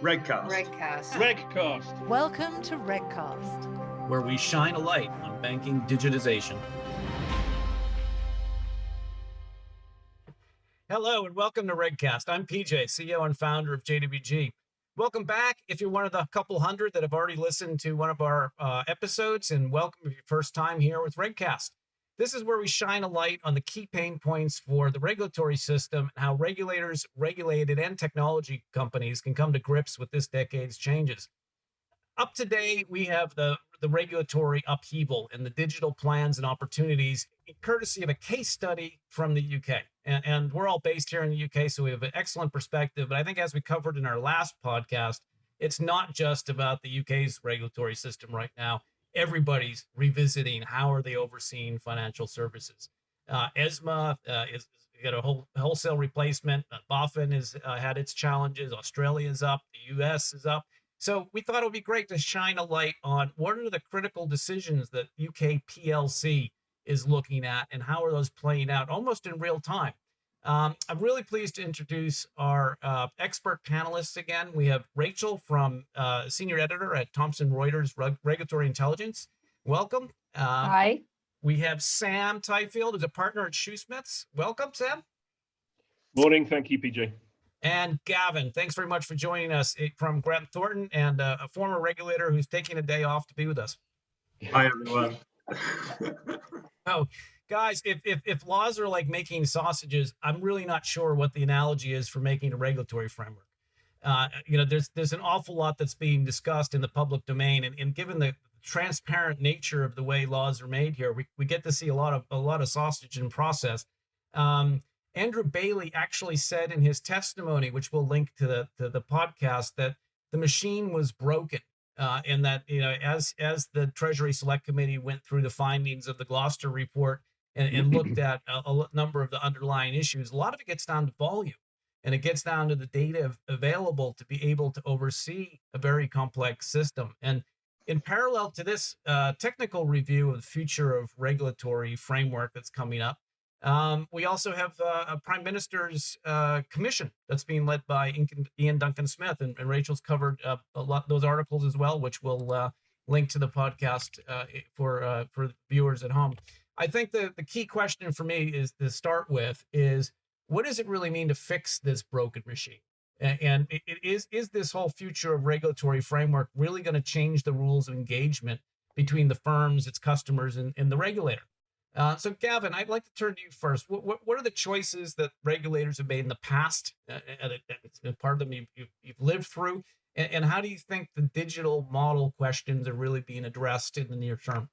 RegCast. RegCast. Welcome to RegCast, where we shine a light on banking digitization. Hello and welcome to RegCast. I'm PJ, CEO and founder of JWG. Welcome back if you're one of the couple hundred that have already listened to one of our episodes, and welcome if your first time here with RegCast. This is where we shine a light on the key pain points for the regulatory system and how regulators, regulated, and technology companies can come to grips with this decade's changes. Up to date, we have the regulatory upheaval and the digital plans and opportunities, courtesy of a case study from the UK. And we're all based here in the UK, so we have an excellent perspective. But I think as we covered in our last podcast, it's not just about the UK's regulatory system right now. Everybody's revisiting how are they overseeing financial services. ESMA is got a wholesale replacement. BaFin has had its challenges. Australia's up. The US is up. So we thought it would be great to shine a light on what are the critical decisions that UK PLC is looking at and how are those playing out almost in real time. I'm really pleased to introduce our expert panelists again. We have Rachel from senior editor at Thomson Reuters Regulatory Intelligence. Welcome. Hi. We have Sam Tyfield, who's a partner at Shoesmiths. Welcome, Sam. Morning. Thank you, PJ. And Gavin, thanks very much for joining us from Grant Thornton and a former regulator who's taking a day off to be with us. Hi, everyone. Oh, guys, if laws are like making sausages, I'm really not sure what the analogy is for making a regulatory framework. There's an awful lot that's being discussed in the public domain, and given the transparent nature of the way laws are made here, we get to see a lot of sausage in process. Andrew Bailey actually said in his testimony, which we'll link to the podcast, that the machine was broken. And that, as the Treasury Select Committee went through the findings of the Gloucester report and looked at a number of the underlying issues, a lot of it gets down to volume, and it gets down to the data available to be able to oversee a very complex system. And in parallel to this technical review of the future of regulatory framework that's coming up, we also have a Prime Minister's commission that's being led by Ian Duncan Smith, and Rachel's covered a lot of those articles as well, which we'll link to the podcast for viewers at home. I think the key question for me is to start with is, what does it really mean to fix this broken machine? And is this whole future of regulatory framework really going to change the rules of engagement between the firms, its customers, and the regulator? So, Gavin, I'd like to turn to you first. What are the choices that regulators have made in the past? It's been part of them you've lived through. And how do you think the digital model questions are really being addressed in the near term?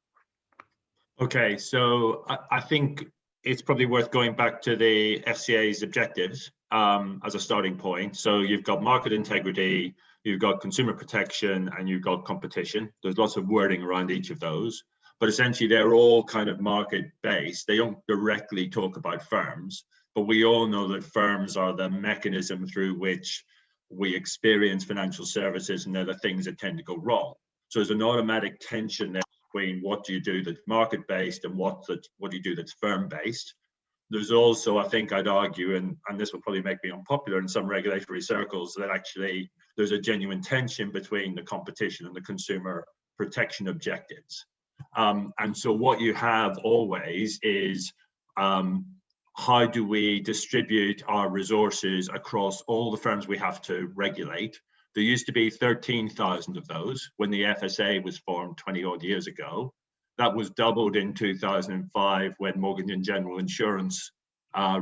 Okay, so I think it's probably worth going back to the FSA's objectives as a starting point. So you've got market integrity, you've got consumer protection, and you've got competition. There's lots of wording around each of those. But essentially, they're all kind of market-based. They don't directly talk about firms, but we all know that firms are the mechanism through which we experience financial services, and they're the things that tend to go wrong. So there's an automatic tension there between what do you do that's market-based and what do you do that's firm-based. There's also, I think I'd argue, and this will probably make me unpopular in some regulatory circles, that actually there's a genuine tension between the competition and the consumer protection objectives. And so what you have always is how do we distribute our resources across all the firms we have to regulate? There used to be 13,000 of those when the FSA was formed 20 odd years ago. That was doubled in 2005 when Mortgage & General Insurance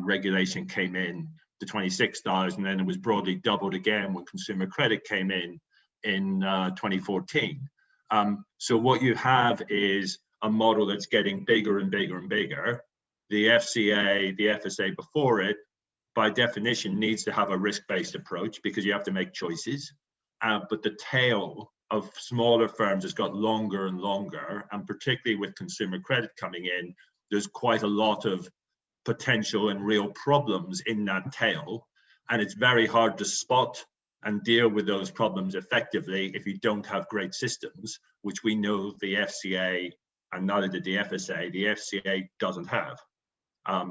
regulation came in to 26,000, and it was broadly doubled again when consumer credit came in 2014. So what you have is a model that's getting bigger and bigger and bigger. The FCA, the FSA before it, by definition, needs to have a risk-based approach because you have to make choices. But the tail of smaller firms has got longer and longer, and particularly with consumer credit coming in, there's quite a lot of potential and real problems in that tail. And it's very hard to spot and deal with those problems effectively if you don't have great systems, which we know the FCA and neither did the FSA. The FCA doesn't have.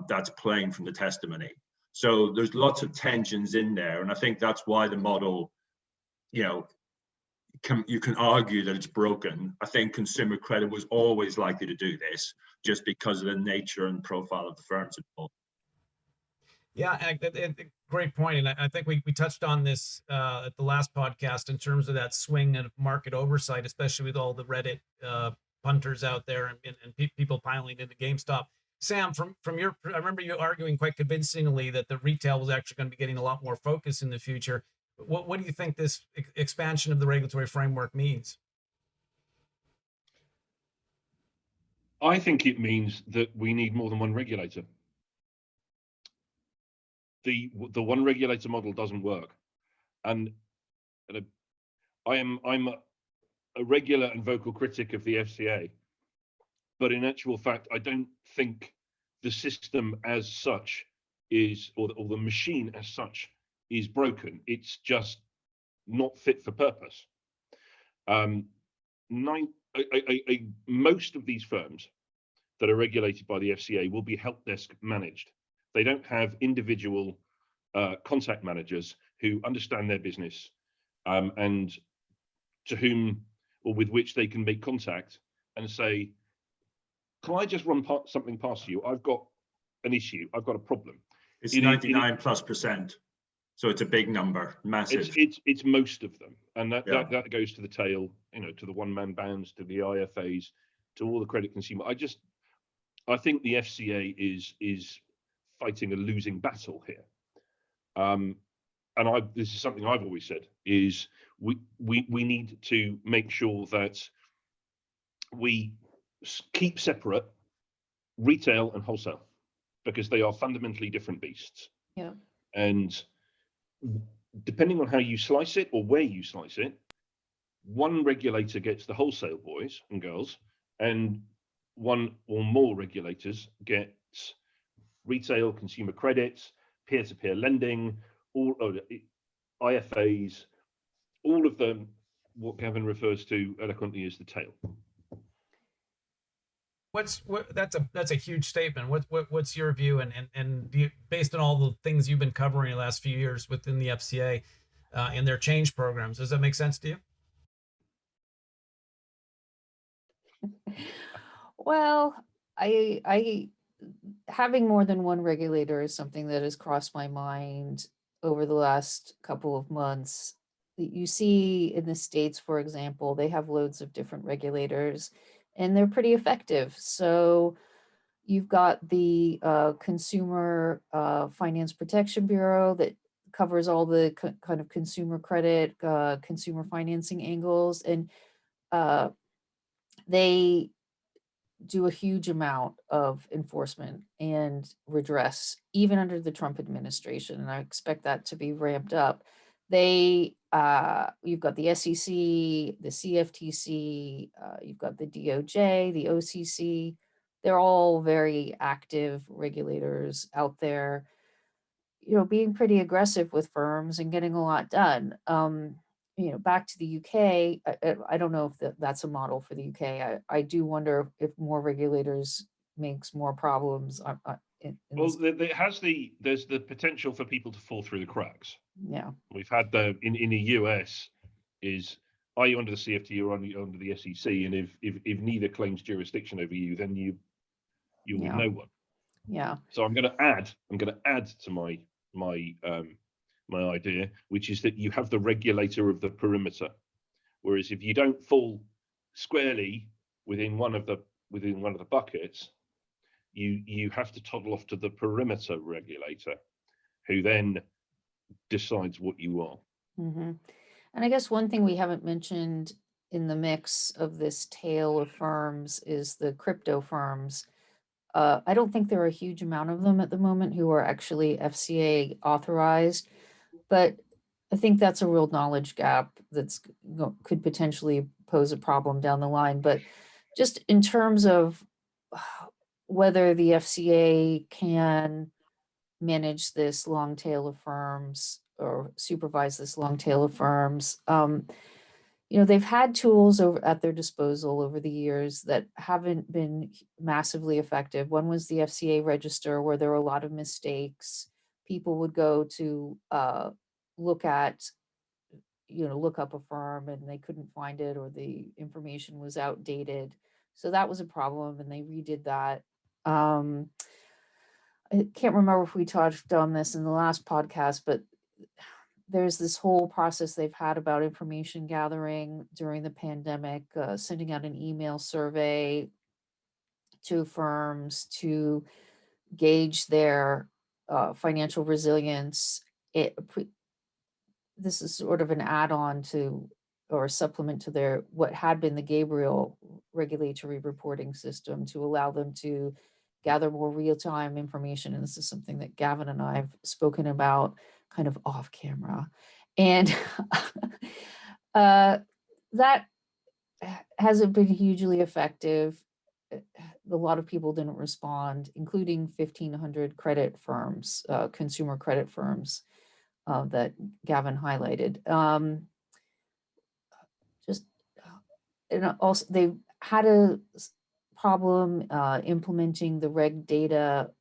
That's plain from the testimony. So there's lots of tensions in there, and I think that's why the model you know, you can argue that it's broken. I think consumer credit was always likely to do this just because of the nature and profile of the firms involved. Yeah, great point. And I think we touched on this at the last podcast in terms of that swing of market oversight, especially with all the Reddit punters out there and people piling into GameStop. Sam, from your, I remember you arguing quite convincingly that the retail was actually going to be getting a lot more focus in the future. What do you think this expansion of the regulatory framework means? I think it means that we need more than one regulator. The one regulator model doesn't work, and I'm a regular and vocal critic of the FCA, but in actual fact, I don't think the system as such is, or the machine as such is broken. It's just not fit for purpose. Most of these firms that are regulated by the FCA will be help desk managed. They don't have individual contact managers who understand their business and to whom or with which they can make contact and say, can I just run something past you? I've got an issue. I've got a problem. It's 99+%. So it's a big number, massive. It's most of them. And that goes to the tail, to the one-man bands, to the IFAs, to all the credit consumer. I think the FCA is fighting a losing battle here. And this is something I've always said, is we need to make sure that we keep separate retail and wholesale, because they are fundamentally different beasts. Yeah. And depending on how you slice it or where you slice it, one regulator gets the wholesale boys and girls, and one or more regulators gets retail, consumer credits, peer-to-peer lending, all IFAs, all of them, what Gavin refers to eloquently as the tail. That's a huge statement. What's your view, and do you, based on all the things you've been covering in the last few years within the FCA and their change programs, does that make sense to you? Well, I having more than one regulator is something that has crossed my mind over the last couple of months. You see in the States, for example, they have loads of different regulators and they're pretty effective. So you've got the Consumer Finance Protection Bureau that covers all the kind of consumer credit, consumer financing angles, and they do a huge amount of enforcement and redress, even under the Trump administration, and I expect that to be ramped up. You've got the SEC, the CFTC, you've got the DOJ, the OCC. They're all very active regulators out there, being pretty aggressive with firms and getting a lot done. Back to the UK, I don't know if that's a model for the UK. I do wonder if more regulators makes more problems. Well, there's the potential for people to fall through the cracks. Yeah. We've had in the US is, are you under the CFT or under the SEC? And if neither claims jurisdiction over you, then you're with no one. Yeah. So I'm going to add to my idea, which is that you have the regulator of the perimeter. Whereas if you don't fall squarely within one of the buckets, you have to toddle off to the perimeter regulator, who then decides what you are. Mm-hmm. And I guess one thing we haven't mentioned in the mix of this tail of firms is the crypto firms. I don't think there are a huge amount of them at the moment who are actually FCA authorized, but I think that's a real knowledge gap that's could potentially pose a problem down the line. But just in terms of whether the FCA can manage this long tail of firms or supervise this long tail of firms, they've had tools at their disposal over the years that haven't been massively effective. One was the FCA register, where there were a lot of mistakes. People would go to look at look up a firm and they couldn't find it, or the information was outdated. So that was a problem, and they redid that. I can't remember if we touched on this in the last podcast, but there's this whole process they've had about information gathering during the pandemic, sending out an email survey to firms to gauge their financial resilience. This is sort of an add-on to, or a supplement to what had been the Gabriel regulatory reporting system, to allow them to gather more real-time information. And this is something that Gavin and I have spoken about kind of off camera. And that hasn't been hugely effective. A lot of people didn't respond, including 1,500 credit firms, consumer credit firms that Gavin highlighted. And also they've had a problem implementing the Reg Data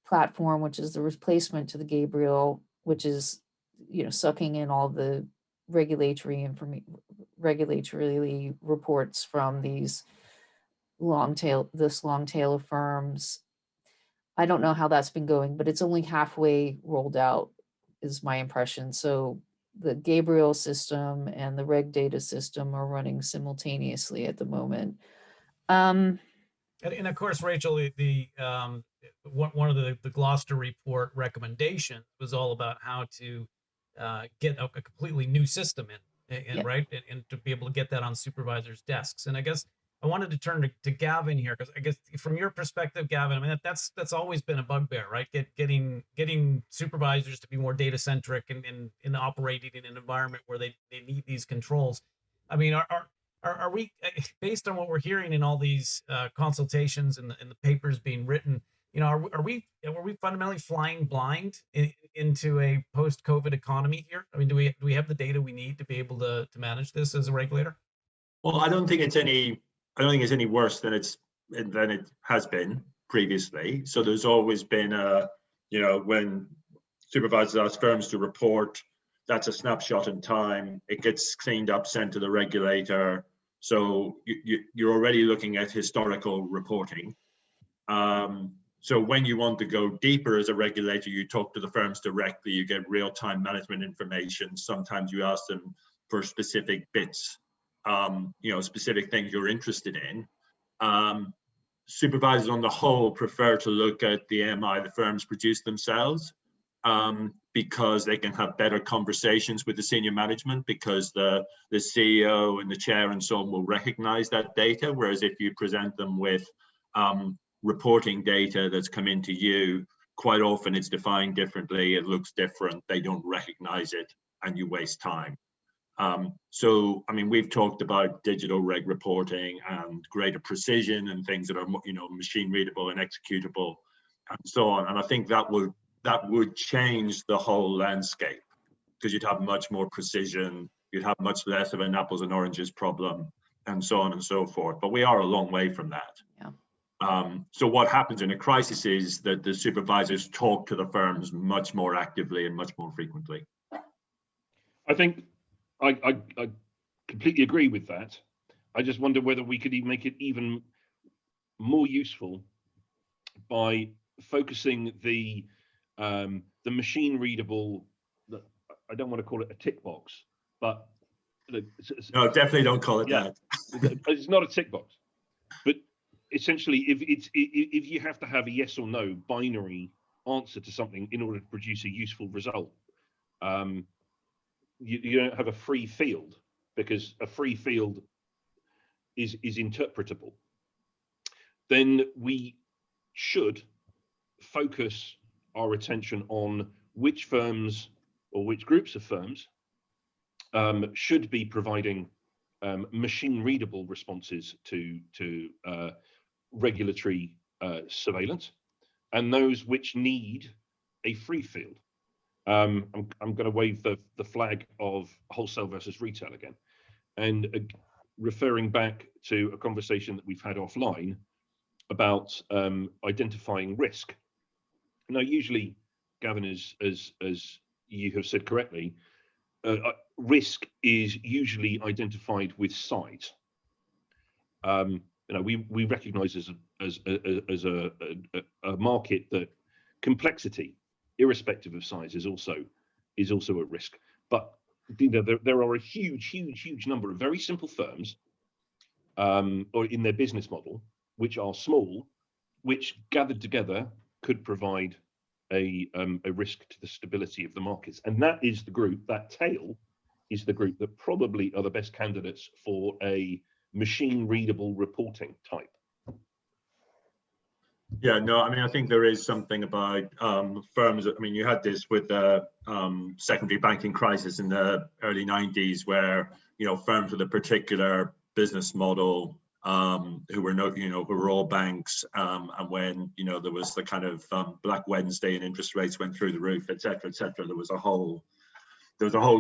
platform, which is the replacement to the Gabriel, which is, sucking in all the regulatory reports from this long tail of firms. I don't know how that's been going, but it's only halfway rolled out, is my impression. So the Gabriel system and the Reg Data system are running simultaneously at the moment. And of course, Rachel, the one of the Gloucester report recommendations was all about how to get a completely new system in, right, and to be able to get that on supervisors' desks. And I guess I wanted to turn to Gavin here, because I guess from your perspective, Gavin, I mean, that's always been a bugbear, right? Getting supervisors to be more data centric and operating in an environment where they need these controls. I mean, are we, based on what we're hearing in all these consultations and the papers being written, are we fundamentally flying blind into a post-COVID economy here? I mean, do we have the data we need to be able to manage this as a regulator? Well, I don't think it's any worse than it has been previously. So there's always been when supervisors ask firms to report, that's a snapshot in time. It gets cleaned up, sent to the regulator. So you're already looking at historical reporting. So when you want to go deeper as a regulator, you talk to the firms directly, you get real-time management information. Sometimes you ask them for specific bits, specific things you're interested in. Supervisors on the whole prefer to look at the MI the firms produce themselves, because they can have better conversations with the senior management, because the CEO and the chair and so on will recognize that data. Whereas if you present them with reporting data that's come into you, quite often it's defined differently, it looks different, they don't recognize it, and you waste time. So, I mean, we've talked about digital reg reporting and greater precision and things that are, machine readable and executable and so on. And I think that would change the whole landscape, because you'd have much more precision, you'd have much less of an apples and oranges problem, and so on and so forth. But we are a long way from that. Yeah. So what happens in a crisis is that the supervisors talk to the firms much more actively and much more frequently. I think I completely agree with that. I just wonder whether we could even make it even more useful by focusing the machine readable, I don't want to call it a tick box, but no, definitely don't call it that. It's not a tick box, but essentially, if you have to have a yes or no binary answer to something in order to produce a useful result, you don't have a free field, because a free field is interpretable. Then we should focus our attention on which firms or which groups of firms should be providing machine readable responses to regulatory surveillance, and those which need a free field. I'm going to wave the flag of wholesale versus retail again, and referring back to a conversation that we've had offline about identifying risk. Now, usually, Gavin, as you have said correctly, risk is usually identified with size. We recognise as a market that complexity, irrespective of size, is also a risk. But there are a huge number of very simple firms, or in their business model, which are small, which gathered together could provide a risk to the stability of the markets. And that is the group, that tail is the group that probably are the best candidates for a machine readable reporting type. Yeah, no, I mean, I think there is something about firms. I mean, you had this with the secondary banking crisis in the early 90s, where, firms with a particular business model who were all banks, and when there was the kind of Black Wednesday and interest rates went through the roof, et cetera, there was a whole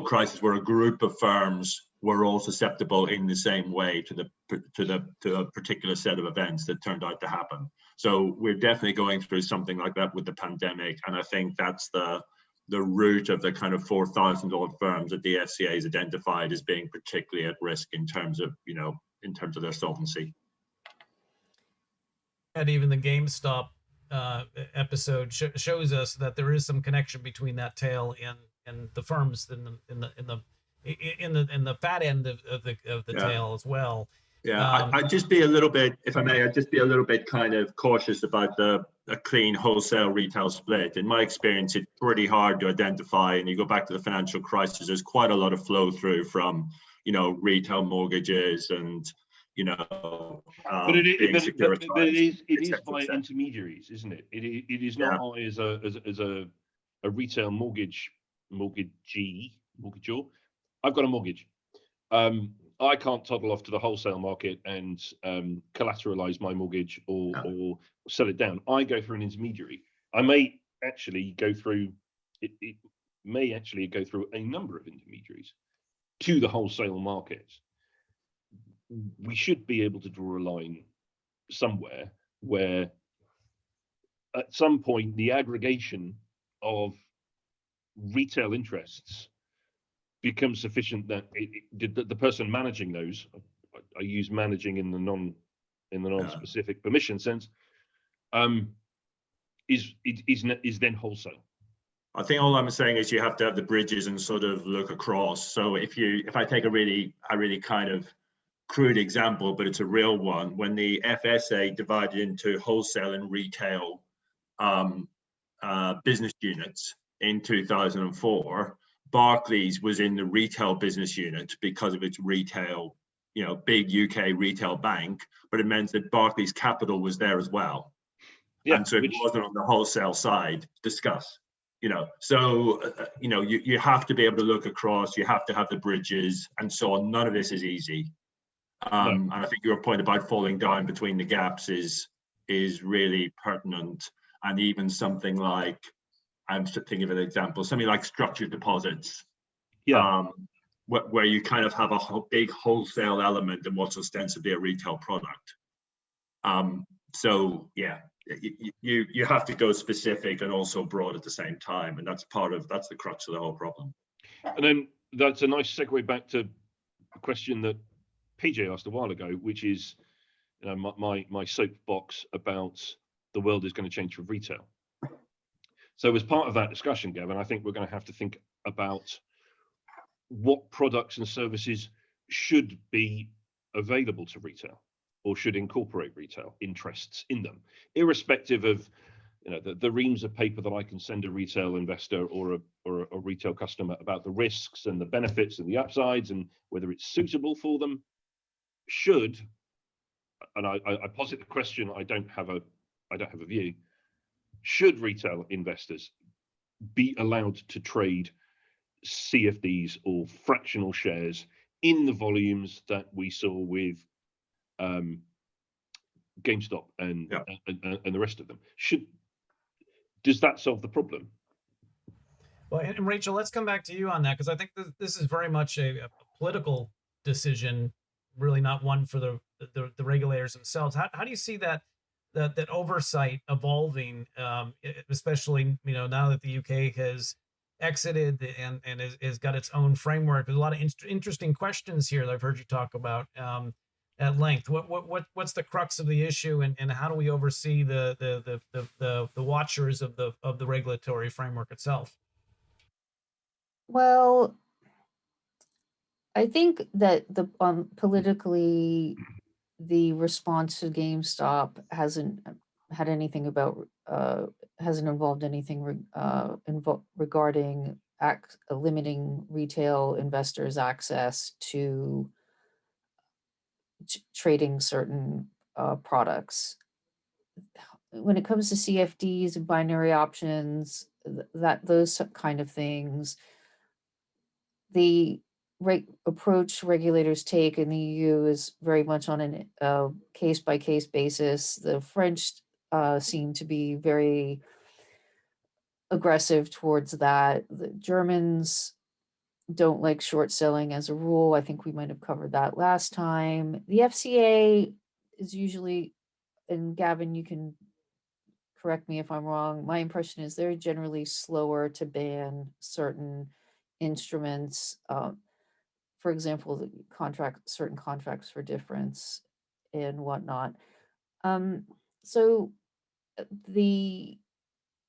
crisis where a group of firms were all susceptible in the same way to a particular set of events that turned out to happen. So we're definitely going through something like that with the pandemic, and I think that's the root of the kind of 4,000 odd firms that the FCA has identified as being particularly at risk in terms of their solvency. And even the GameStop episode shows us that there is some connection between that tail and the firms in the fat end of the tail as well. Yeah, I'd just be a little bit, if I may, I'd just be a little bit kind of cautious about a clean wholesale retail split. In my experience, it's pretty hard to identify, and you go back to the financial crisis, there's quite a lot of flow through from, retail mortgages and, but it is by intermediaries, isn't it? It is not I as a retail mortgagor. I've got a mortgage. I can't toddle off to the wholesale market and collateralize my mortgage or sell it down. I go through an intermediary. I may actually go through it may actually go through a number of intermediaries to the wholesale market. We should be able to draw a line somewhere where at some point the aggregation of retail interests becomes sufficient that the person managing those, I use managing in the non-specific permission sense, is then wholesale. I think all I'm saying is you have to have the bridges and sort of look across. So if I take a really kind of crude example, but it's a real one, when the FSA divided into wholesale and retail business units in 2004, Barclays was in the retail business unit because of its retail, big UK retail bank, but it meant that Barclays Capital was there as well. Yeah, and so it wasn't on the wholesale side to discuss, So, you have to be able to look across, you have to have the bridges and so on. None of this is easy. And I think your point about falling down between the gaps is really pertinent. And even something like, I'm thinking of an example, something like structured deposits, where you kind of have a big wholesale element in what's ostensibly a retail product. So yeah, you have to go specific and also broad at the same time, and that's the crux of the whole problem. And then that's a nice segue back to a question that PJ asked a while ago, which is, my soapbox about the world is going to change for retail. So as part of that discussion, Gavin, I think we're going to have to think about what products and services should be available to retail or should incorporate retail interests in them, irrespective of the reams of paper that I can send a retail investor or a retail customer about the risks and the benefits and the upsides and whether it's suitable for them. Should, and I posit the question, I don't have a view. Should retail investors be allowed to trade CFDs or fractional shares in the volumes that we saw with GameStop and the rest of them? Does that solve the problem? Well, and Rachel, let's come back to you on that, because I think this is very much a political decision, really not one for the regulators themselves. How do you see that oversight evolving, especially now that the UK has exited and has got its own framework. There's a lot of interesting questions here that I've heard you talk about at length. What's the crux of the issue, and how do we oversee the watchers of the regulatory framework itself? Well, I think that the politically, the response to GameStop hasn't had anything about hasn't involved anything regarding limiting retail investors' access to trading certain products. When it comes to CFDs and binary options, those kind of things, the approach regulators take in the EU is very much on a case-by-case basis. The French seem to be very aggressive towards that. The Germans don't like short selling as a rule. I think we might have covered that last time. The FCA is usually, and Gavin, you can correct me if I'm wrong, my impression is they're generally slower to ban certain instruments. For example, certain contracts for difference and whatnot. So the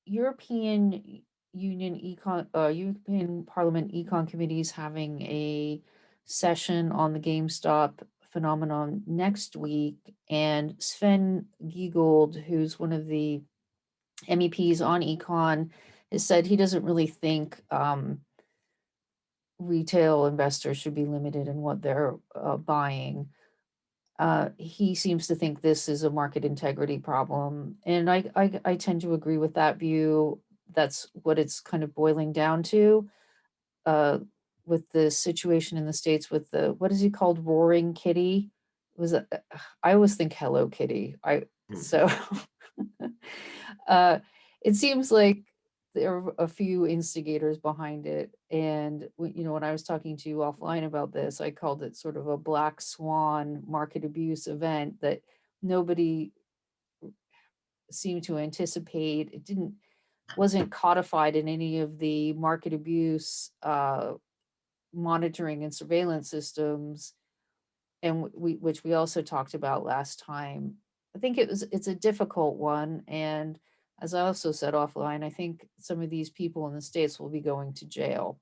European Union European Parliament Econ Committee is having a session on the GameStop phenomenon next week, and Sven Giegold, who's one of the MEPs on Econ, has said he doesn't really think retail investors should be limited in what they're buying. He seems to think this is a market integrity problem, and I tend to agree with that view. That's what it's kind of boiling down to, with the situation in the States with the, what is he called, Roaring Kitty? I always think Hello Kitty. So it seems like there are a few instigators behind it. And when I was talking to you offline about this, I called it sort of a black swan market abuse event that nobody seemed to anticipate. It wasn't codified in any of the market abuse monitoring and surveillance systems, and which we also talked about last time. I think it's a difficult one, and as I also said offline, I think some of these people in the States will be going to jail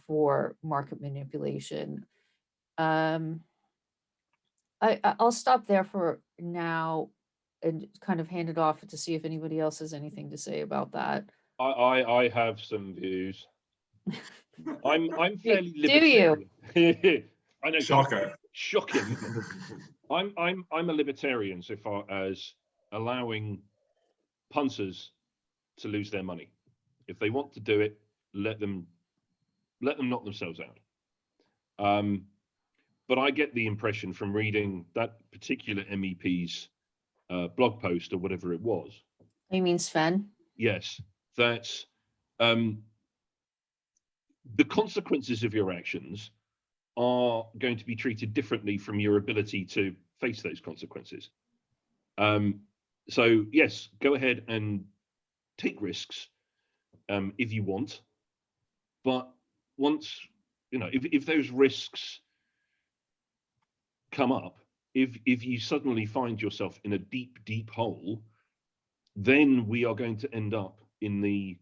for market manipulation. I'll stop there for now and kind of hand it off to see if anybody else has anything to say about that. I have some views. I'm fairly libertarian. Do you? I know. Shocker. Shocking. I'm a libertarian so far as allowing punters to lose their money. If they want to do it, let them knock themselves out. But I get the impression from reading that particular MEP's blog post or whatever it was. You mean Sven? Yes, that the consequences of your actions are going to be treated differently from your ability to face those consequences. So yes, go ahead and take risks if you want, but once if those risks come up, if you suddenly find yourself in a deep hole, then we are going to end up in the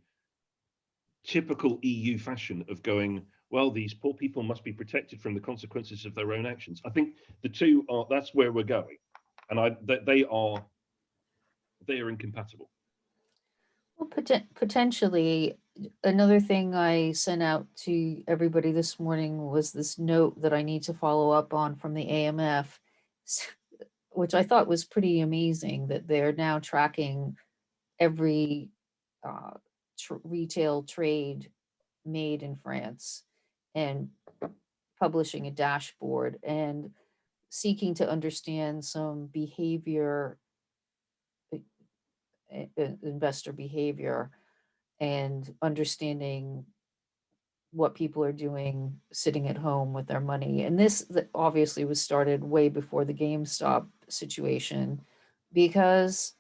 typical EU fashion of going, well, these poor people must be protected from the consequences of their own actions. I think the two are, that's where we're going, and they are incompatible. Well, potentially. Another thing I sent out to everybody this morning was this note that I need to follow up on from the AMF, which I thought was pretty amazing, that they're now tracking every retail trade made in France and publishing a dashboard and seeking to understand some behavior, investor behavior, and understanding what people are doing sitting at home with their money. And this obviously was started way before the GameStop situation, because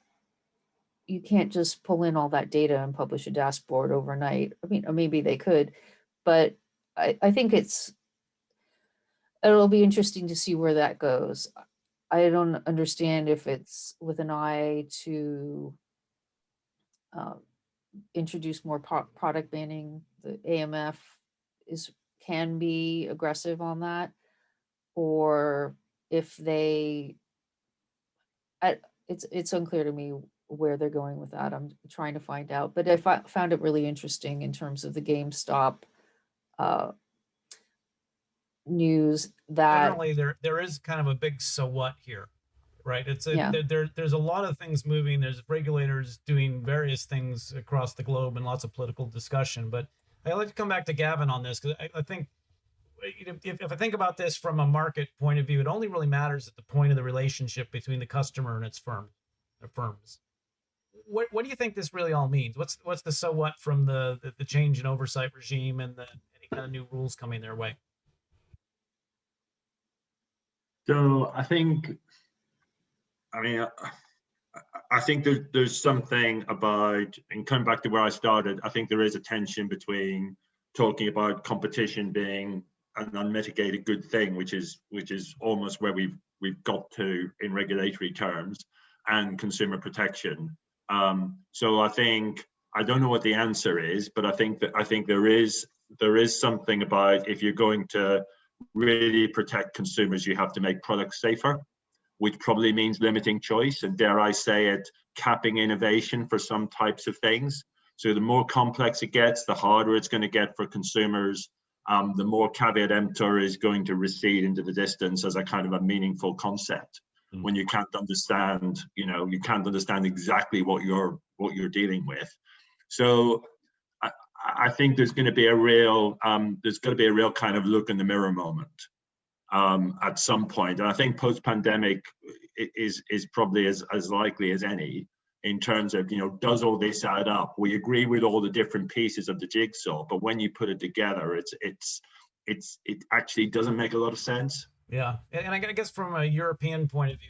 you can't just pull in all that data and publish a dashboard overnight. I mean, or maybe they could, but I think it'll be interesting to see where that goes. I don't understand if it's with an eye to introduce more product banning. The AMF can be aggressive on that, or if they, it's unclear to me where they're going with that. I'm trying to find out, but I found it really interesting in terms of the GameStop news that Generally there is kind of a big so what here, right? It's Yeah. there's a lot of things moving. There's regulators doing various things across the globe and lots of political discussion. But I'd like to come back to Gavin on this, because I think, you know, if I think about this from a market point of view, it only really matters at the point of the relationship between the customer and its firms. What do you think this really all means? What's the so what from the change in oversight regime and any kind of new rules coming their way? So I think there's something about, and coming back to where I started, I think there is a tension between talking about competition being an unmitigated good thing, which is almost where we've got to in regulatory terms, and consumer protection. So I don't know what the answer is, but I think there is something about, if you're going to really protect consumers, you have to make products safer, which probably means limiting choice, and dare I say it, capping innovation for some types of things. So the more complex it gets, the harder it's going to get for consumers. The more caveat emptor is going to recede into the distance as a kind of a meaningful concept. When you can't understand, you can't understand exactly what you're dealing with. So I think there's going to be a real kind of look in the mirror moment at some point, and I think post-pandemic is probably as likely as any, in terms of, does all this add up? We agree with all the different pieces of the jigsaw, but when you put it together, it actually doesn't make a lot of sense. Yeah, and I guess from a European point of view,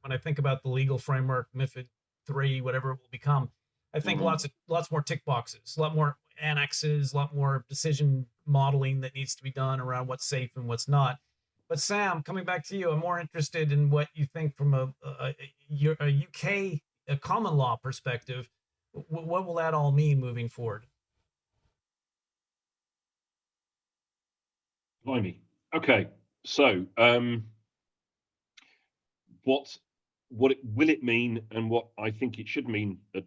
when I think about the legal framework, MiFID III, whatever it will become, I think lots more tick boxes, a lot more annexes, a lot more decision modeling that needs to be done around what's safe and what's not. But Sam, coming back to you, I'm more interested in what you think from a UK common law perspective. What will that all mean moving forward? Blimey. Okay. So, what will it mean, and what I think it should mean are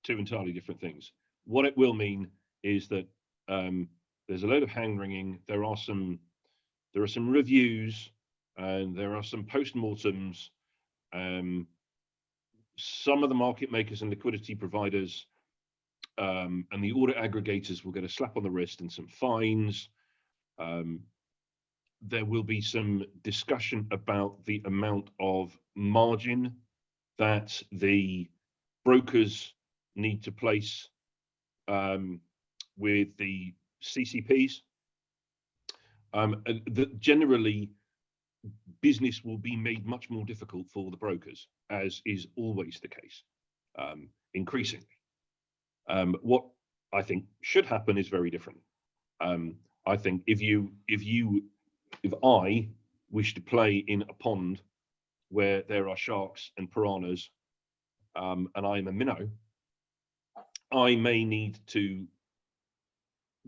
two entirely different things. What it will mean is that there's a load of hand-wringing. There are some reviews, and there are some post-mortems. Some of the market makers and liquidity providers and the audit aggregators will get a slap on the wrist and some fines. There will be some discussion about the amount of margin that the brokers need to place with the CCPs. Generally, business will be made much more difficult for the brokers, as is always the case, increasingly. What I think should happen is very different. I think if I wish to play in a pond where there are sharks and piranhas, and I'm a minnow, I may need to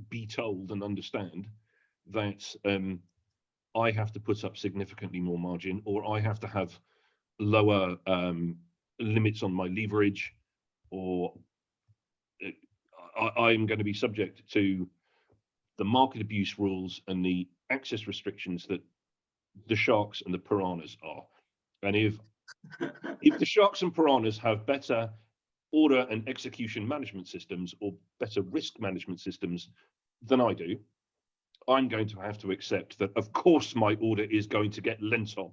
be told and understand that I have to put up significantly more margin, or I have to have lower limits on my leverage, or I'm going to be subject to the market abuse rules and the access restrictions that the sharks and the piranhas are. And if the sharks and piranhas have better order and execution management systems, or better risk management systems than I do, I'm going to have to accept that, of course, my order is going to get lent on.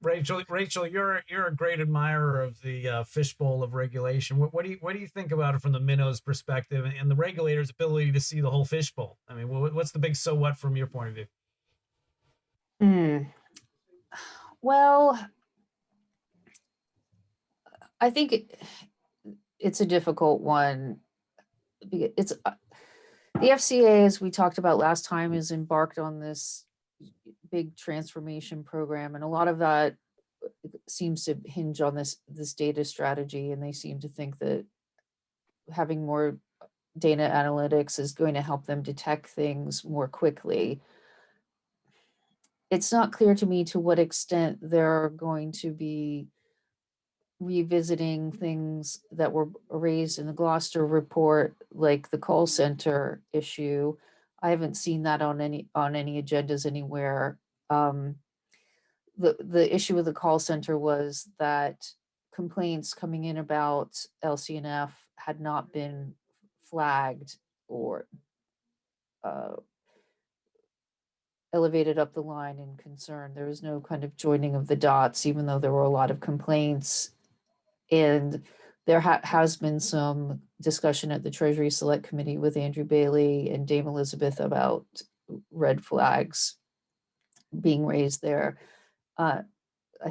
Rachel, you're a great admirer of the fishbowl of regulation. What do you think about it from the minnow's perspective and the regulator's ability to see the whole fishbowl? I mean, what's the big so what from your point of view? Well, I think it's a difficult one. It's the FCA, as we talked about last time, is embarked on this big transformation program, and a lot of that seems to hinge on this data strategy, and they seem to think that having more data analytics is going to help them detect things more quickly. It's not clear to me to what extent they're going to be revisiting things that were raised in the Gloucester report, like the call center issue. I haven't seen that on any agendas anywhere. The issue with the call center was that complaints coming in about LCNF had not been flagged or elevated up the line in concern. There was no kind of joining of the dots, even though there were a lot of complaints. And there has been some discussion at the Treasury Select Committee with Andrew Bailey and Dame Elizabeth about red flags being raised there. I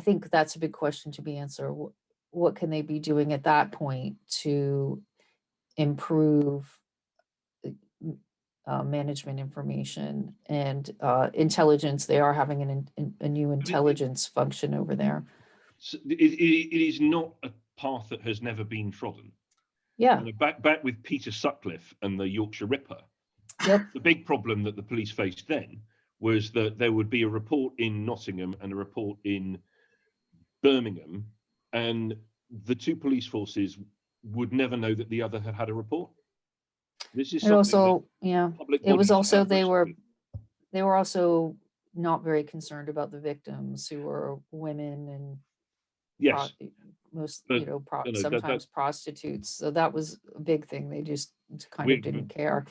think that's a big question to be answered. What can they be doing at that point to improve management information and intelligence? They are having a new intelligence function over there. It is not a path that has never been trodden. Yeah. Back with Peter Sutcliffe and the Yorkshire Ripper. Yep. The big problem that the police faced then was that there would be a report in Nottingham and a report in Birmingham, and the two police forces would never know that the other had had a report. This is also, yeah, it was also they were with. also not very concerned about the victims, who were women and yes, sometimes prostitutes. So that was a big thing. They just kind of didn't care.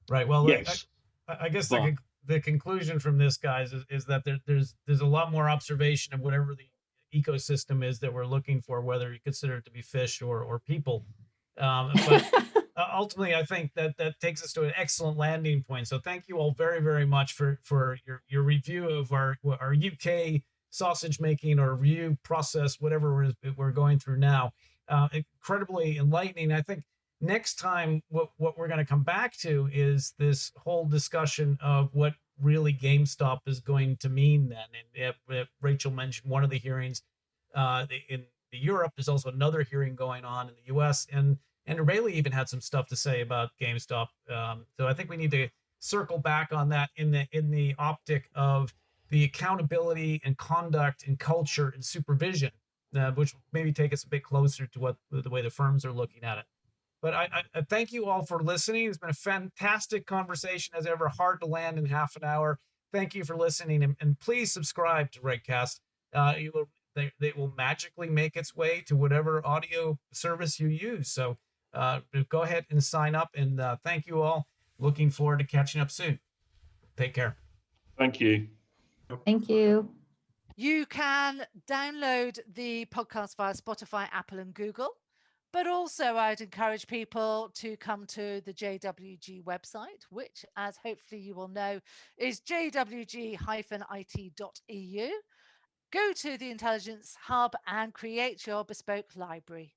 Right. Well, yes. I guess the conclusion from this, guys, is that there's a lot more observation of whatever the ecosystem is that we're looking for, whether you consider it to be fish or people. But ultimately, I think that takes us to an excellent landing point. So thank you all very, very much for your review of our UK sausage making or review process, whatever we're going through now. Incredibly enlightening. I think next time, what we're going to come back to is this whole discussion of what really GameStop is going to mean then. And Rachel mentioned one of the hearings in Europe. There's also another hearing going on in the US, and Andrew Bailey even had some stuff to say about GameStop. So I think we need to circle back on that in the optic of the accountability and conduct and culture and supervision, which maybe take us a bit closer to the way the firms are looking at it. But I thank you all for listening. It's been a fantastic conversation, as ever, hard to land in half an hour. Thank you for listening, and please subscribe to RegCast. They will magically make its way to whatever audio service you use. So go ahead and sign up, and thank you all. Looking forward to catching up soon. Take care. Thank you. Thank you. You can download the podcast via Spotify, Apple, and Google. But also, I'd encourage people to come to the JWG website, which, as hopefully you will know, is jwg-it.eu. Go to the Intelligence Hub and create your bespoke library.